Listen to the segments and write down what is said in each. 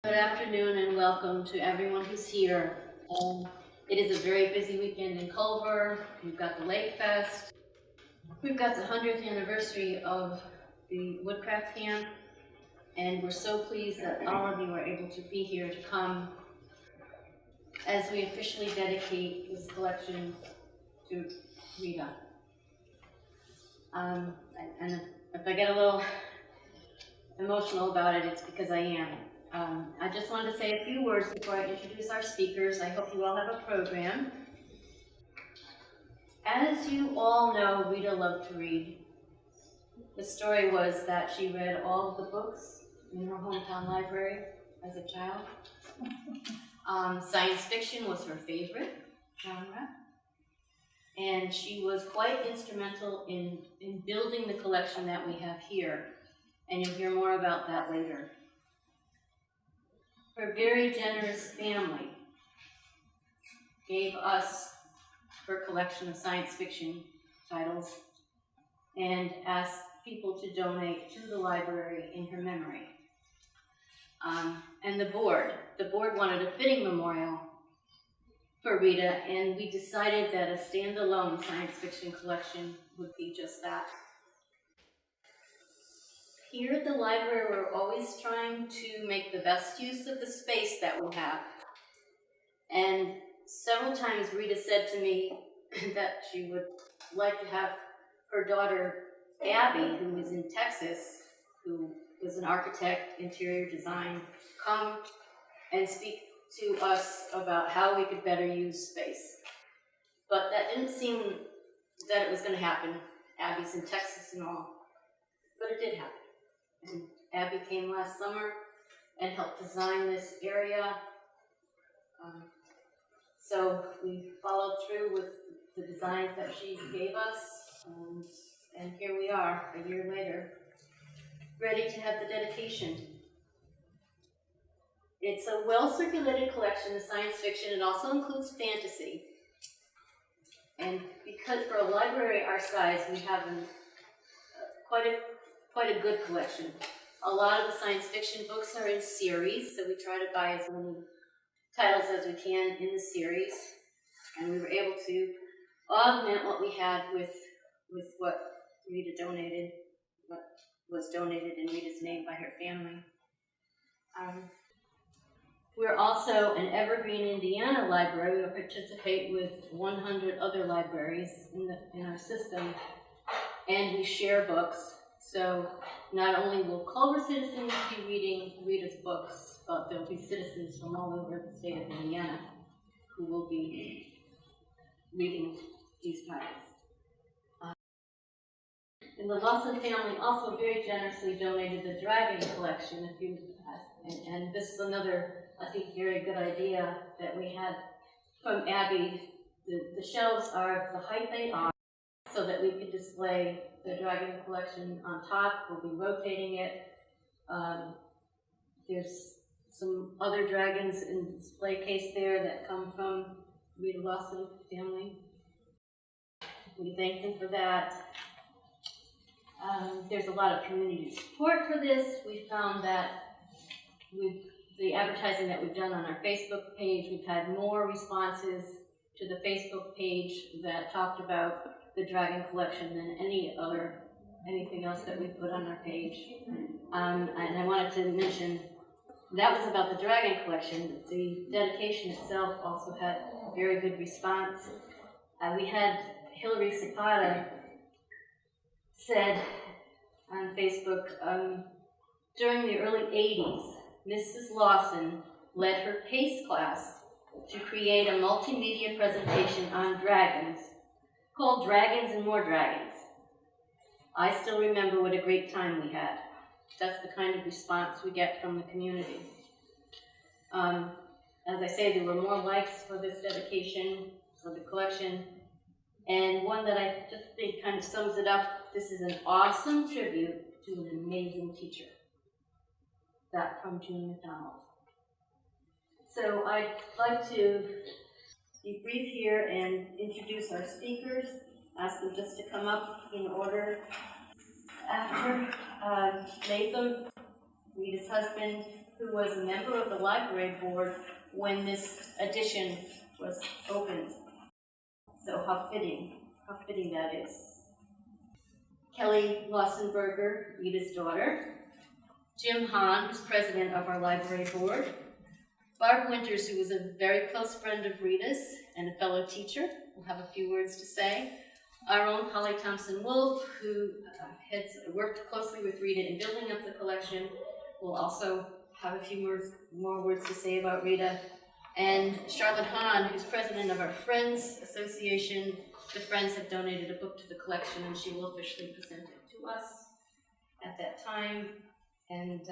Good afternoon and welcome to everyone who's here. It is a very busy weekend in Culver. We've got the Lake Fest. We've got the 100th anniversary of the Woodcraft Camp, and we're so pleased that all of you are able to be here to come as we officially dedicate this collection to Rita. And if I get a little emotional about it, it's because I am. I just wanted to say a few words before I introduce our speakers. I hope you all have a program. As you all know, Rita loved to read. The story was that she read all of the books in her hometown library as a child. Science fiction was her favorite genre. And she was quite instrumental in building the collection that we have here. And you'll hear more about that later. Her very generous family gave us her collection of science fiction titles and asked people to donate to the library in her memory. And the board wanted a fitting memorial for Rita, and we decided that a standalone science fiction collection would be just that. Here at the library, we're always trying to make the best use of the space that we have. And several times Rita said to me that she would like to have her daughter, Abby, who is in Texas, who was an architect, interior design, come and speak to us about how we could better use space. But that didn't seem that it was going to happen. Abby's in Texas and all. But it did happen. And Abby came last summer and helped design this area. So we followed through with the designs that she gave us, and here we are, a year later, ready to have the dedication. It's a well-circulated collection of science fiction. It also includes fantasy. And because for a library our size, we have quite a good collection. A lot of the science fiction books are in series, so we try to buy as many titles as we can in the series. And we were able to augment what we had with what Rita donated, what was donated in Rita's name by her family. We're also an Evergreen, Indiana library. We participate with 100 other libraries in our system, and we share books. So not only will Culver citizens be reading Rita's books, but there'll be citizens from all over the state of Indiana who will be reading these titles. And the Lawson family also very generously donated the dragon collection a few times. And this is another, I think, very good idea that we had from Abby. The shelves are the height they are, so that we could display the dragon collection on top. We'll be rotating it. There's some other dragons in the display case there that come from Rita Lawson family. We thank them for that. There's a lot of community support for this. We found that with the advertising that we've done on our Facebook page, we've had more responses to the Facebook page that talked about the dragon collection than anything else that we put on our page. And I wanted to mention that was about the dragon collection. The dedication itself also had a very good response. We had Hillary Zapata said on Facebook, during the early 80s, Mrs. Lawson led her PACE class to create a multimedia presentation on dragons called Dragons and More Dragons. I still remember what a great time we had. That's the kind of response we get from the community. As I say, there were more likes for this dedication, for the collection, and one that I just think kind of sums it up. This is an awesome tribute to an amazing teacher. That from June McDonald. So I'd like to be brief here and introduce our speakers, ask them just to come up in order. After Latham, Rita's husband, who was a member of the library board when this addition was opened. So how fitting that is. Kelly Lawson, Rita's daughter. Jim Hahn, who's president of our library board. Barb Winters, who was a very close friend of Rita's and a fellow teacher, will have a few words to say. Our own Holly Thompson-Wolf, who has worked closely with Rita in building up the collection, will also have a few more words to say about Rita. And Charlotte Hahn, who's president of our Friends Association. The Friends have donated a book to the collection, and she will officially present it to us at that time. And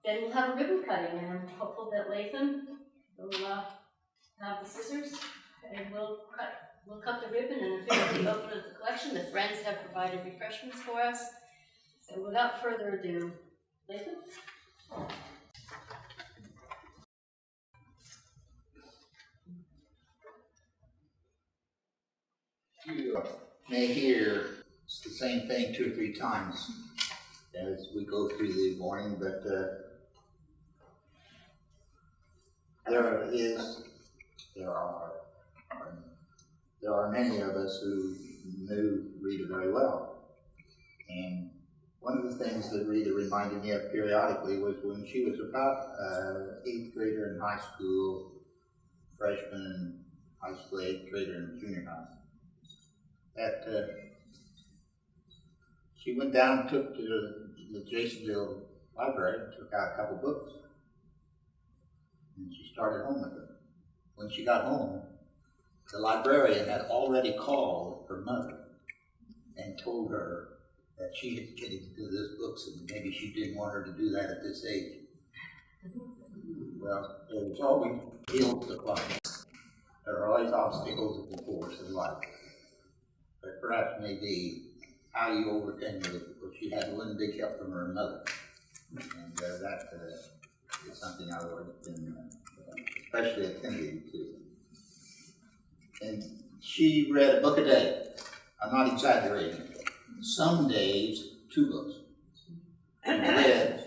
then we'll have a ribbon cutting, and I'm hopeful that Latham will have the scissors, and we'll cut the ribbon and officially open up the collection. The Friends have provided refreshments for us. So without further ado, Latham? You may hear the same thing 2 or 3 times as we go through the morning, but there are many of us who knew Rita very well. And one of the things that Rita reminded me of periodically was when she was about 8th grader in high school, freshman in high school, 8th grader in junior high. That she went down and took to the Jasonville library and took out a couple books. And she started home with them. When she got home, the librarian had already called her mother and told her that she had getting into those books and maybe she didn't want her to do that at this age. Well, there was always hills to climb. There are always obstacles in the course of life. But perhaps maybe how you overcame it, because she had one big help from her mother. And that is something I've always been especially attentive to. And she read a book a day. I'm not exaggerating. Some days, 2 books. And read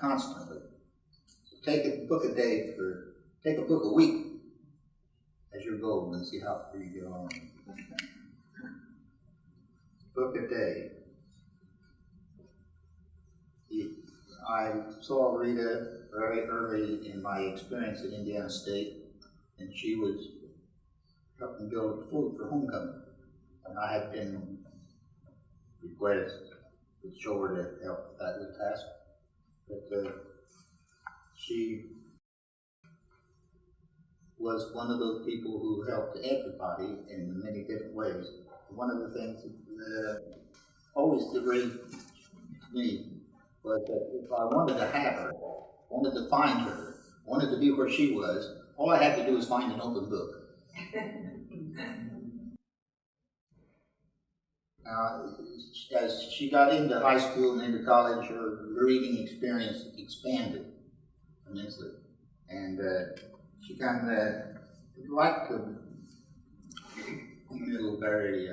constantly. So take a book a week as your goal and see how far you get on. Book a day. I saw Rita very early in my experience at Indiana State, and she was helping build food for homecoming. And I had been requested with Shore to help that with task. But she was one of those people who helped everybody in many different ways. One of the things that always did raise to me was that if I wanted to have her, wanted to find her, wanted to be where she was, all I had to do was find an open book. As she got into high school and into college, her reading experience expanded immensely. And she kind of liked the Middlebury,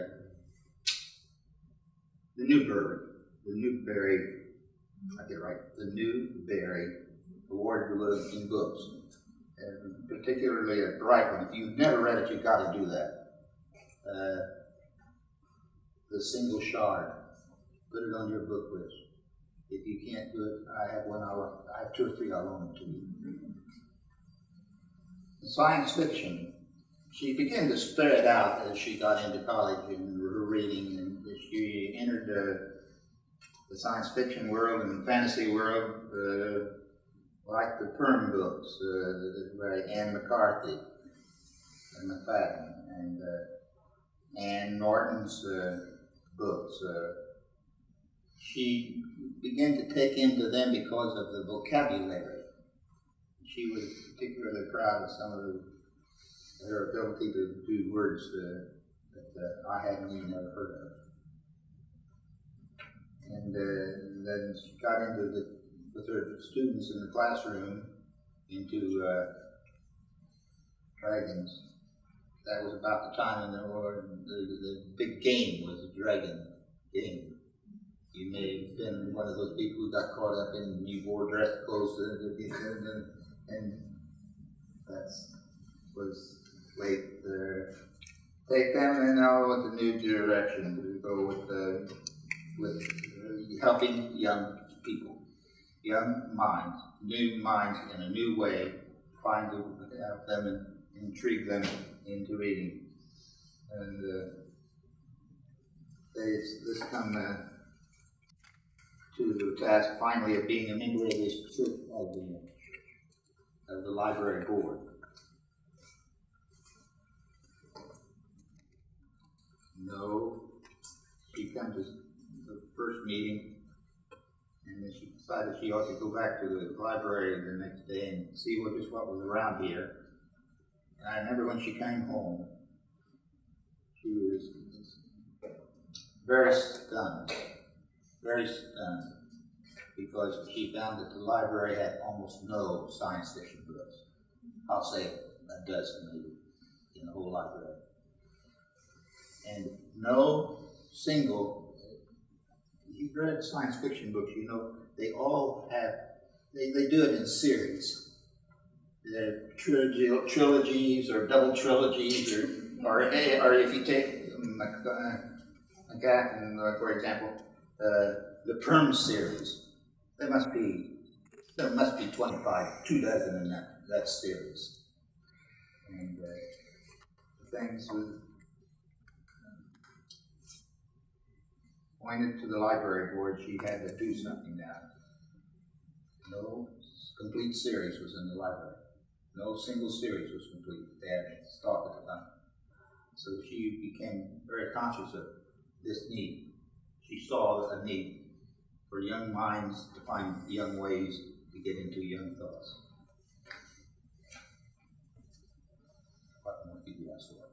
the Newberry Award in books, and particularly a bright one. If you've never read it, you've got to do that. The Single Shard. Put it on your book list. If you can't do it, I have 2 or 3 I'll loan to you. Science fiction. She began to spread out as she got into college in her reading, and she entered the science fiction world and fantasy world, like the Perm books, by Anne McCarthy and McFadden, and Anne Norton's books. She began to take into them because of the vocabulary. She was particularly proud of some of her ability to do words that I hadn't even ever heard of. And then she got into with her students in the classroom, into dragons. That was about the time in the big game was the dragon game. You may have been one of those people who got caught up in you wore dress clothes and was late there. Take them and now with a new direction. We go with helping young people, young minds, new minds in a new way, find to help them and intrigue them into reading. And this come to the task finally of being a member of this church of the library board. No, she comes to the first meeting, and then she decided she ought to go back to the library the next day and see what was around here. And I remember when she came home, she was very stunned, because she found that the library had almost no science fiction books. I'll say a dozen maybe in the whole library. And no single, you've read science fiction books, you know, they all have, they do it in series. They're trilogies or double trilogies, or if you take McGaffin, for example, the Perm series, there must be 25, 24 in that series. And the things with pointed to the library board, she had to do something now. No complete series was in the library. No single series was complete. They had stock at the time. So she became very conscious of this need. She saw a need for young minds to find young ways to get into young thoughts. What more could you ask for?